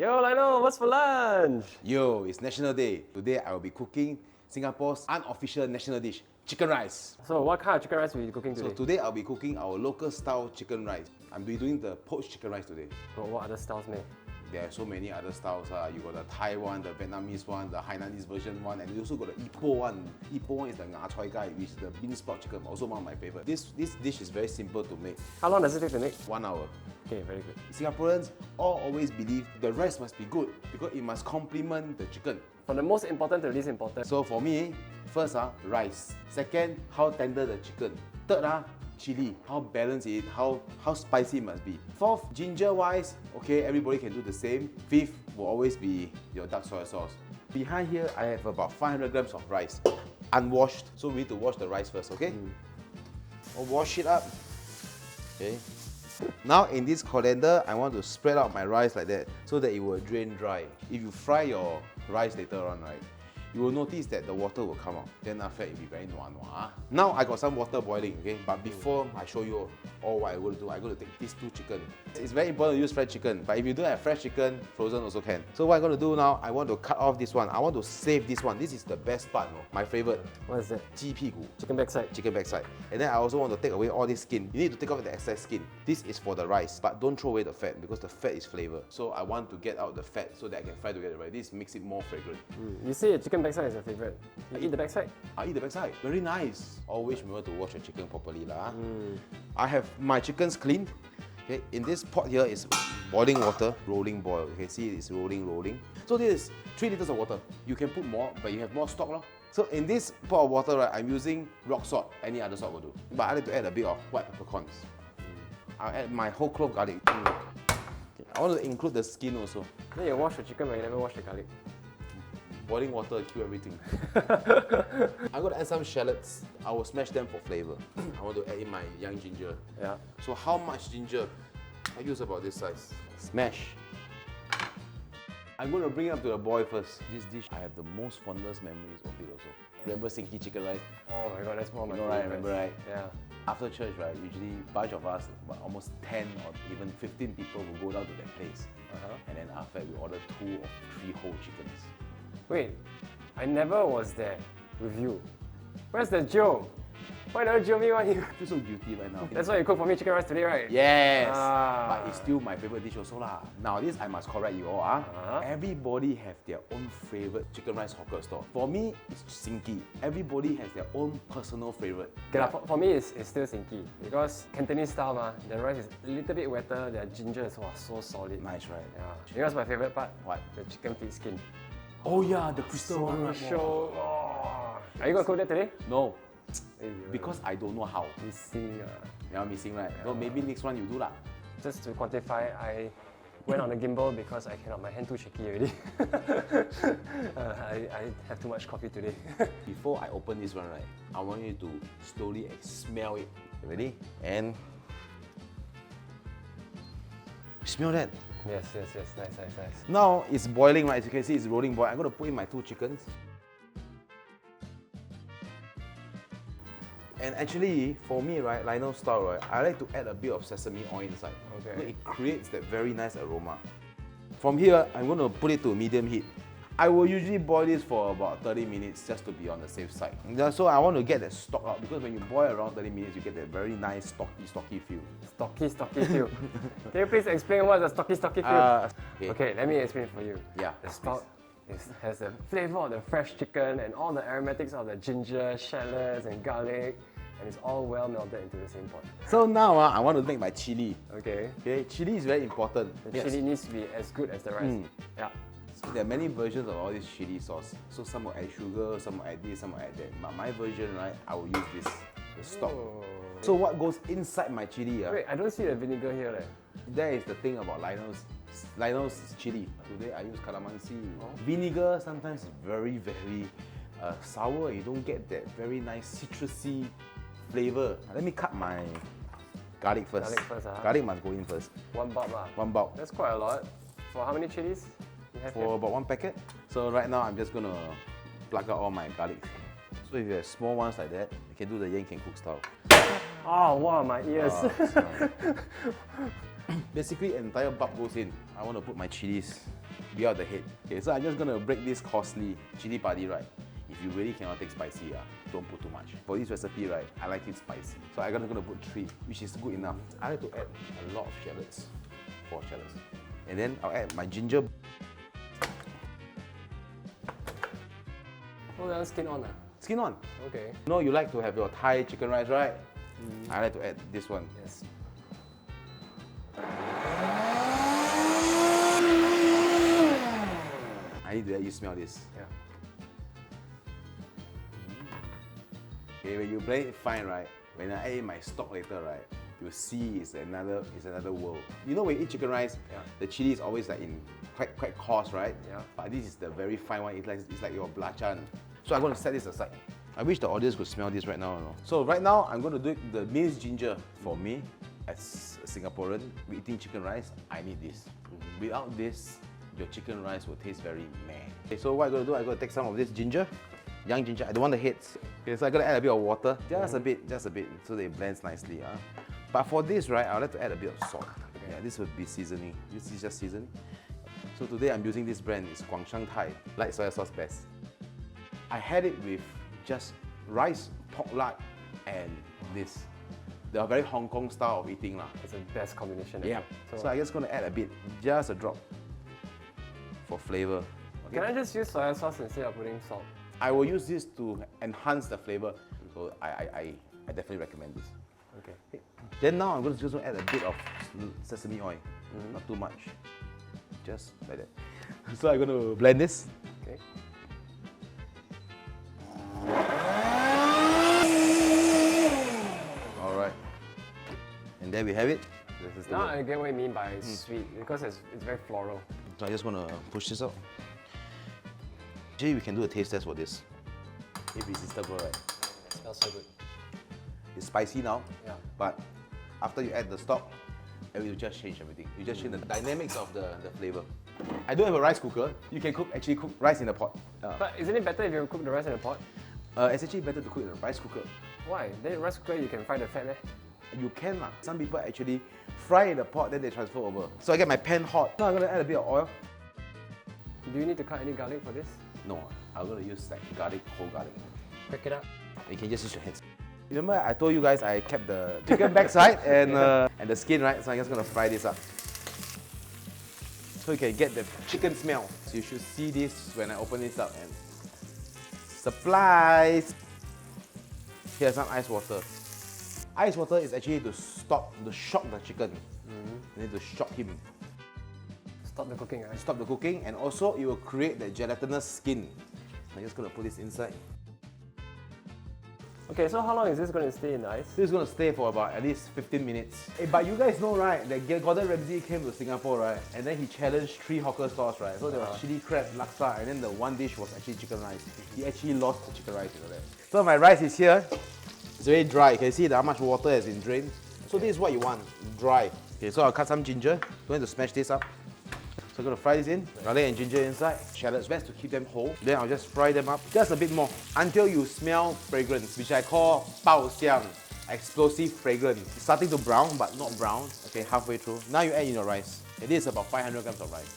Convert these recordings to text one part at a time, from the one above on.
Yo, Lionel, what's for lunch? Yo, it's National Day. Today I will be cooking Singapore's unofficial national dish, chicken rice. So what kind of chicken rice will you be cooking today? So today I'll be cooking our local style chicken rice. I'm doing the poached chicken rice today. But what other styles, mate? There are so many other styles. You got the Thai one, the Vietnamese one, the Hainanese version one, and you also got the Ipoh one. Ipoh one is the ngah choy gai, which is the bean sprout chicken, also one of my favorite. This dish is very simple to make. How long does it take to make? 1 hour. Okay, very good. Singaporeans all always believe the rice must be good because it must complement the chicken. From the most important to the least important. So for me, first rice. Second, how tender the chicken. Third, chili, how balanced it, how spicy it must be. Fourth, ginger wise, okay, everybody can do the same. Fifth will always be your dark soy sauce. Behind here, I have about 500 grams of rice, unwashed. So we need to wash the rice first, okay? I'll wash it up. Okay. Now in this colander, I want to spread out my rice like that so that it will drain dry. If you fry your rice later on, right, you will notice that the water will come out. Then after that, it will be very nua. Now I got some water boiling, okay? But before I show you all what I'm going to do, I'm going to take these two chicken. It's very important to use fresh chicken, but if you don't have fresh chicken, frozen also can. So what I'm going to do now, I want to cut off this one. I want to save this one. This is the best part, no? My favorite. What is that? 鸡屁股. Chicken backside. Chicken backside. And then I also want to take away all this skin. You need to take off the excess skin. This is for the rice, but don't throw away the fat because the fat is flavor. So I want to get out the fat so that I can fry together, right? This makes it more fragrant. You say chicken backside is your favorite. You eat the backside? I eat the backside. Very nice. Always remember to wash your chicken properly. I have my chickens cleaned. Okay, in this pot here is boiling water, rolling boil. You can see it's rolling. So this is 3 liters of water. You can put more, but you have more stock. So in this pot of water, right, I'm using rock salt. Any other salt will do. But I like to add a bit of white peppercorns. I'll add my whole clove garlic. I want to include the skin also. Then you wash the chicken but you never wash the garlic. Boiling water kill everything. I'm going to add some shallots. I will smash them for flavor. I want to add in my young ginger. Yeah. So how much ginger? I use about this size. Smash. I'm going to bring it up to a boil first. This dish, I have the most fondest memories of it also. Remember Sinki chicken rice? Oh my god, that's one of my right? favorites. Remember, right? Yeah. After church, right, usually a bunch of us, about almost 10 or even 15 people will go down to that place. And then after that, we order 2 or 3 whole chickens. Wait, I never was there with you. Where's the Joe? Why never Joe me? I feel so guilty right now. That's why you cook for me chicken rice today, right? Yes! But it's still my favorite dish also lah. Now this I must correct you all. Everybody have their own favorite chicken rice hawker store. For me, it's Sinki. Everybody has their own personal favorite. Okay, for me, it's still Sinki because Cantonese style, the rice is a little bit wetter, the ginger is so solid. Nice, right? Yeah. You know what's my favorite part? What? The chicken feet skin. Oh yeah, the crystal one. Are you gonna cook that today? No. Because I don't know how. Missing. You're missing, right? No, maybe next one you do lah. Just to quantify, I went on a gimbal because I cannot, my hand too shaky already. I have too much coffee today. Before I open this one, right, I want you to slowly smell it. Ready? And smell that. Yes, nice. Now it's boiling, right? As you can see, it's rolling boil. I'm going to put in my 2 chickens. And actually, for me, right, Lionel style, right, I like to add a bit of sesame oil inside. Okay. So it creates that very nice aroma. From here, I'm going to put it to medium heat. I will usually boil this for about 30 minutes just to be on the safe side. So I want to get that stock out because when you boil around 30 minutes, you get that very nice stocky feel. Stocky feel. Can you please explain what the stocky feel? Okay, let me explain it for you. Yeah. The stock has the flavor of the fresh chicken and all the aromatics of the ginger, shallots and garlic, and it's all well melted into the same pot. So now I want to make my chili. Okay. Chili is very important. The chili needs to be as good as the rice. Yeah. So there are many versions of all this chili sauce. So some will add sugar, some will add this, some will add that. But my version, right, I will use this, the stock. Oh. So what goes inside my chili? Wait, I don't see the vinegar here. That is the thing about Lionel's chili. Today I use calamansi. Vinegar sometimes is very sour. You don't get that very nice citrusy flavor. Let me cut my garlic first. Garlic must go in first. 1 bulb. 1 bulb. That's quite a lot. For how many chilies you have For here? about 1 packet. So right now I'm just gonna plug out all my garlic. So if you have small ones like that, you can do the Yan Can Cook style. Oh wow, my ears. Basically, entire bulb goes in. I want to put my chilies. without the head. Okay, so I'm just gonna break this costly chili padi, right? If you really cannot take spicy, don't put too much. For this recipe, right, I like it spicy. So I'm gonna put 3, which is good enough. I like to add a lot of shallots, 4 shallots. And then I'll add my ginger. Oh, that's skin on. Skin on. Okay. You know, you like to have your Thai chicken rice, right? I like to add this one. Yes. I need to let you smell this. Yeah. Okay, when you blend it fine, right? When I add in my stock later, right? You'll see it's another world. You know when you eat chicken rice, the chili is always like in quite coarse, right? Yeah. But this is the very fine one. It's like your belacan. So I'm going to set this aside. I wish the audience could smell this right now. You know? So right now, I'm going to do the minced ginger. For me, as a Singaporean, eating chicken rice, I need this. Without this, your chicken rice will taste very meh. Okay, so what I'm going to do, I'm going to take some of this ginger, young ginger. I don't want the heads. Okay, so I'm going to add a bit of water, just a bit, so that it blends nicely. But for this, right, I would like to add a bit of salt. Okay. Yeah, this would be seasoning. This is just seasoning. So today I'm using this brand. It's Guangsheng Thai. Like soy sauce best. I had it with just rice, pork lard, and this. They are very Hong Kong style of eating. It's the best combination. Yeah. So I'm just going to add a bit, just a drop for flavor. Okay. Can I just use soy sauce instead of putting salt? I will use this to enhance the flavor. So I definitely recommend this. Okay. Then now I'm going to just add a bit of sesame oil. Not too much. Just like that. So I'm going to blend this. Okay. Alright. And there we have it. This is now I get what you mean by sweet, because it's very floral. So I just want to push this out. Actually, we can do a taste test for this. Irresistible, right? It smells so good. It's spicy now, Yeah. but after you add the stock, it will just change everything. You just change the dynamics of the flavor. I don't have a rice cooker. You can actually cook rice in a pot. But isn't it better if you cook the rice in a pot? It's actually better to cook in a rice cooker. Why? Then rice cooker you can fry the fat there. You can. Some people actually fry in the pot, then they transfer over. So I get my pan hot. Now I'm going to add a bit of oil. Do you need to cut any garlic for this? No, I'm going to use like garlic, whole garlic. Pick it up. You can just use your hands. Remember I told you guys I kept the chicken backside and the skin, right? So I'm just going to fry this up. So you can get the chicken smell. So you should see this when I open this up. And supplies! Here's some ice water. Ice water is actually to shock the chicken. You need to shock him. Stop the cooking, right? Stop the cooking, and also it will create the gelatinous skin. I'm just going to put this inside. Okay, so how long is this going to stay in the ice? This is going to stay for about at least 15 minutes. Hey, but you guys know, right, that Gordon Ramsay came to Singapore, right? And then he challenged 3 hawker stores, right? So there was chili crab, laksa, and then the one dish was actually chicken rice. He actually lost the chicken rice, you know that. So my rice is here. It's very dry. You can see how much water has been drained. So this is what you want, dry. Okay, so I'll cut some ginger. Going to smash this up. So I'm going to fry this in. Garlic and ginger inside. Shallots, best to keep them whole. Then I'll just fry them up just a bit more until you smell fragrance, which I call bao xiang, explosive fragrance. It's starting to brown, but not brown. Okay, halfway through. Now you add in your rice. It is about 500 grams of rice.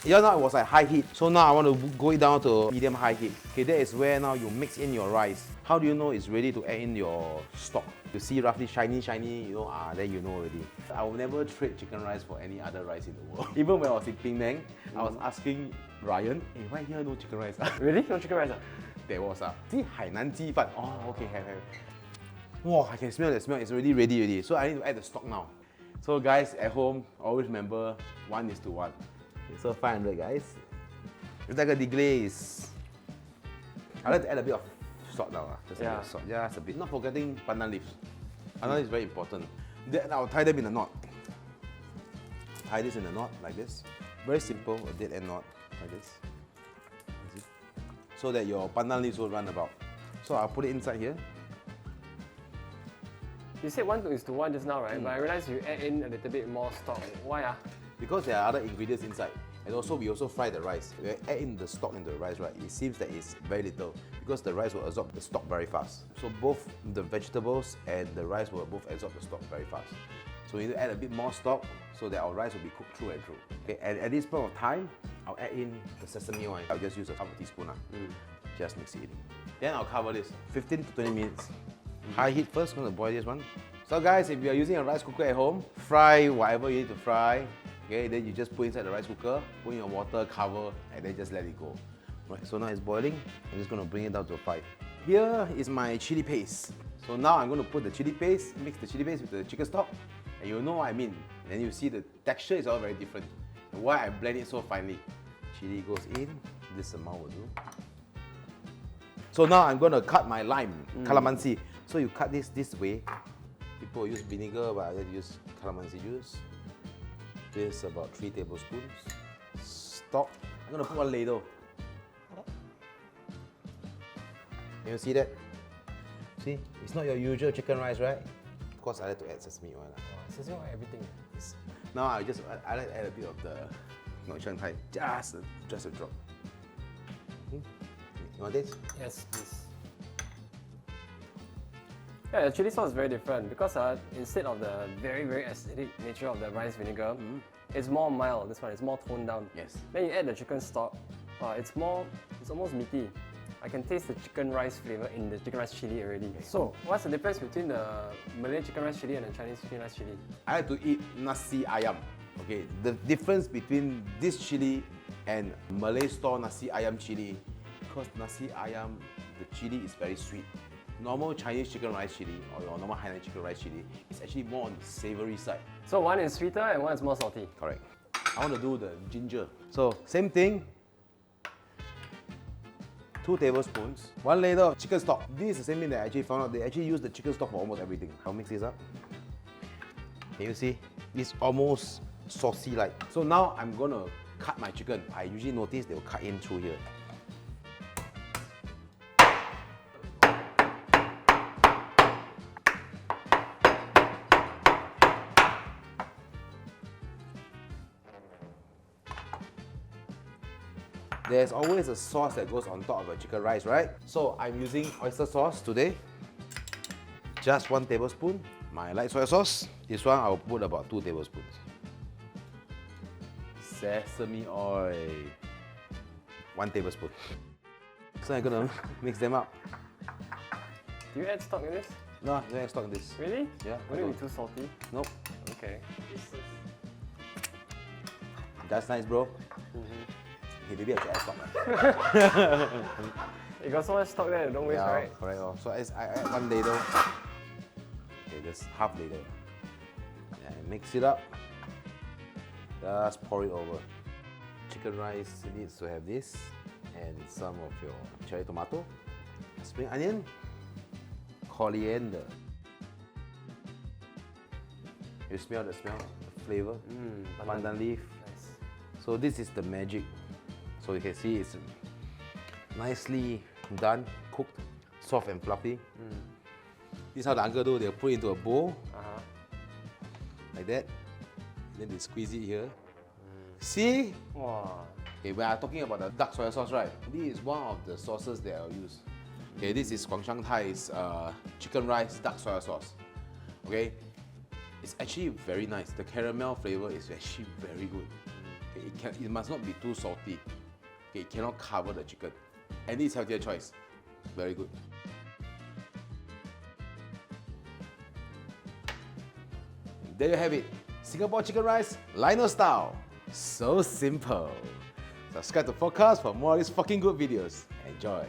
Yeah, now it was at high heat. So now I want to go it down to medium high heat. Okay, that is where now you mix in your rice. How do you know it's ready to add in your stock? You see roughly shiny, you know, then you know already. I will never trade chicken rice for any other rice in the world. Even when I was in Penang, I was asking Ryan, hey, why here no chicken rice? Really? No chicken rice? There was see, Hainan ji fan. Oh, okay, have. Wow, I can smell the smell. It's already ready. So I need to add the stock now. So guys at home, always remember 1:1. Okay, so 500 guys. It's like a deglaze. I like to add a bit of salt now. Just a bit of salt. Just a bit. Not forgetting pandan leaves. Pandan leaves is very important. Then I'll tie them in a knot. Tie this in a knot like this. Very simple, a dead end knot like this. So that your pandan leaves will run about. So I'll put it inside here. You said 1:1 just now, right? But I realized you add in a little bit more stock. Why? Because there are other ingredients inside. And also we also fry the rice. We add in the stock into the rice, right? It seems that it's very little because the rice will absorb the stock very fast. So both the vegetables and the rice will both absorb the stock very fast. So we need to add a bit more stock so that our rice will be cooked through and through. Okay, and at this point of time, I'll add in the sesame oil. I'll just use a half a teaspoon. Just mix it in. Then I'll cover this 15 to 20 minutes. High heat first, I'm gonna boil this one. So guys, if you are using a rice cooker at home, fry whatever you need to fry. Okay, then you just put inside the rice cooker, put in your water, cover, and then just let it go. Right, so now it's boiling. I'm just gonna bring it down to a 5. Here is my chili paste. So now I'm gonna put the chili paste, mix the chili paste with the chicken stock, and you'll know what I mean. Then you see the texture is all very different. And why I blend it so finely. Chili goes in, this amount will do. So now I'm gonna cut my lime, calamansi. So you cut this way. People use vinegar, but I use calamansi juice. This about 3 tablespoons. Stock. I'm gonna put 1 ladle. Can you see that? See, it's not your usual chicken rice, right? Of course, I like to add sesame oil. Sesame oil, everything. Yes. Now I like to add a bit of the Shanghai, just a drop. You want this? Yes, please. Yeah, the chili sauce is very different because instead of the very acidic nature of the rice vinegar, it's more mild. This one is more toned down. Yes. Then you add the chicken stock. It's almost meaty. I can taste the chicken rice flavor in the chicken rice chili already. Okay. So, what's the difference between the Malay chicken rice chili and the Chinese chicken rice chili? I like to eat nasi ayam. Okay, the difference between this chili and Malay store nasi ayam chili, because nasi ayam, the chili is very sweet. Normal Chinese chicken rice chili or your normal Hainan chicken rice chili is actually more on the savory side. So one is sweeter and one is more salty. Correct. I want to do the ginger. So same thing. 2 tablespoons, 1 ladle of chicken stock. This is the same thing that I actually found out. They actually use the chicken stock for almost everything. I'll mix this up. Can you see? It's almost saucy-like. So now I'm gonna cut my chicken. I usually notice they'll cut in through here. There's always a sauce that goes on top of a chicken rice, right? So I'm using oyster sauce today. Just 1 tablespoon. My light soy sauce. This one I'll put about 2 tablespoons. Sesame oil. 1 tablespoon. So I'm gonna mix them up. Do you add stock in this? No, don't add stock in this. Really? Yeah. Would it be too salty? Nope. Okay. That's nice, bro. Okay, maybe I should add stock. You got so much stock there, don't waste, right? Correct. So I add 1 ladle. Okay, just half ladle. And mix it up. Just pour it over. Chicken rice needs to have this and some of your cherry tomato, spring onion, coriander. You smell the flavor? Pandan leaf. Nice. So this is the magic. So you can see it's nicely done, cooked, soft and fluffy. This is how the uncle do. They'll put it into a bowl, like that. Then they squeeze it here. See? Wow. Okay, when I'm talking about the dark soy sauce, right? This is one of the sauces that I'll use. Okay, this is Guangshan Thai's chicken rice dark soy sauce. Okay, it's actually very nice. The caramel flavor is actually very good. Okay, it must not be too salty. Okay, it cannot cover the chicken. And this is healthier choice. Very good. There you have it. Singapore chicken rice, Lionel style. So simple. Subscribe to Forecast for more of these fucking good videos. Enjoy.